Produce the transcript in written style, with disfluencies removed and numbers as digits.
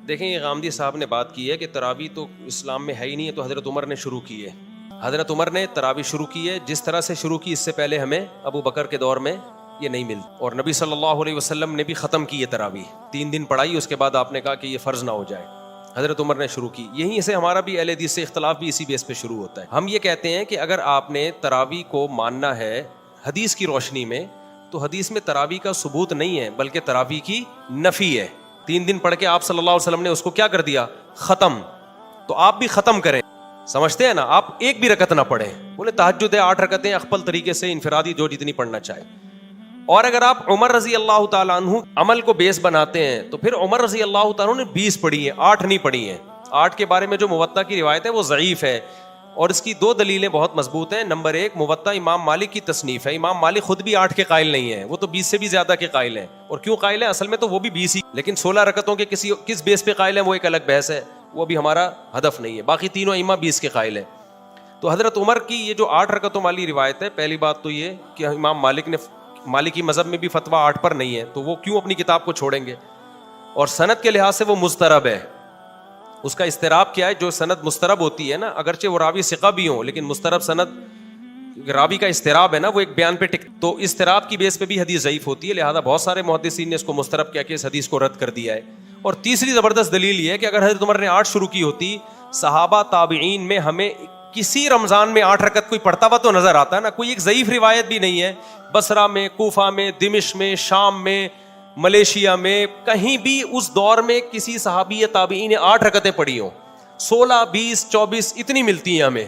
دیکھیں یہ غامدی صاحب نے بات کی ہے کہ تراویح تو اسلام میں ہے ہی نہیں ہے، تو حضرت عمر نے شروع کی ہے. حضرت عمر نے تراویح شروع کی ہے، جس طرح سے شروع کی اس سے پہلے ہمیں ابو بکر کے دور میں یہ نہیں ملتی. اور نبی صلی اللہ علیہ وسلم نے بھی ختم کی ہے تراویح، 3 دن پڑھائی، اس کے بعد آپ نے کہا کہ یہ فرض نہ ہو جائے. حضرت عمر نے شروع کی. یہیں سے ہمارا بھی اہل حدیث سے اختلاف بھی اسی بیس پہ شروع ہوتا ہے. ہم یہ کہتے ہیں کہ اگر آپ نے تراویح کو ماننا ہے حدیث کی روشنی میں، تو حدیث میں تراویح کا ثبوت نہیں ہے بلکہ تراویح کی نفی ہے. 3 دن پڑھ کے آپ صلی اللہ علیہ وسلم نے اس کو کیا کر دیا؟ ختم. تو آپ بھی ختم کریں. سمجھتے ہیں نا؟ آپ ایک بھی رکعت نہ پڑھیں. بولے تہجد ہے 8 رکعتیں اخپل طریقے سے انفرادی جو جتنی پڑھنا چاہے. اور اگر آپ عمر رضی اللہ تعالیٰ عنہ عمل کو بیس بناتے ہیں تو پھر عمر رضی اللہ تعالیٰ عنہ نے 20 پڑھی ہیں، 8 نہیں پڑھی ہیں. 8 کے بارے میں جو موطا کی روایت ہے وہ ضعیف ہے، اور اس کی 2 دلیلیں بہت مضبوط ہیں. نمبر 1، موطا امام مالک کی تصنیف ہے. امام مالک خود بھی 8 کے قائل نہیں ہے، وہ تو 20 سے بھی زیادہ کے قائل ہیں. اور کیوں قائل ہیں؟ اصل میں تو وہ بھی 20 ہی، لیکن 16 رکعتوں کے کس بیس پہ قائل ہیں وہ ایک الگ بحث ہے، وہ بھی ہمارا ہدف نہیں ہے. باقی تینوں ائمہ 20 کے قائل ہیں. تو حضرت عمر کی یہ جو 8 رکعتوں والی روایت ہے، پہلی بات تو یہ کہ امام مالک نے، مالکی مذہب میں بھی فتویٰ 8 پر نہیں ہے، تو وہ کیوں اپنی کتاب کو چھوڑیں گے؟ اور سند کے لحاظ سے وہ مضطرب ہے. اس کا اضطراب کیا ہے؟ جو سند مضطرب ہوتی ہے نا، اگرچہ وہ راوی ثقہ بھی ہوں، لیکن مضطرب سند راوی کا اضطراب ہے نا، وہ ایک بیان پہ تو اضطراب کی بیس پہ بھی حدیث ضعیف ہوتی ہے. لہذا بہت سارے محدثین نے اس کو مضطرب کہہ کے اس حدیث کو رد کر دیا ہے. اور تیسری زبردست دلیل یہ ہے کہ اگر حضرت عمر نے 8 شروع کی ہوتی، صحابہ تابعین میں ہمیں کسی رمضان میں 8 رکعت کوئی پڑھتا ہوا تو نظر آتا ہے نا. کوئی ایک ضعیف روایت بھی نہیں ہے. بصرہ میں، کوفہ میں، دمشق میں، شام میں، ملیشیا میں، کہیں بھی اس دور میں کسی صحابی یا تابعین نے 8 رکعتیں پڑھی ہوں. 16، 20، 24 اتنی ملتی ہیں ہمیں.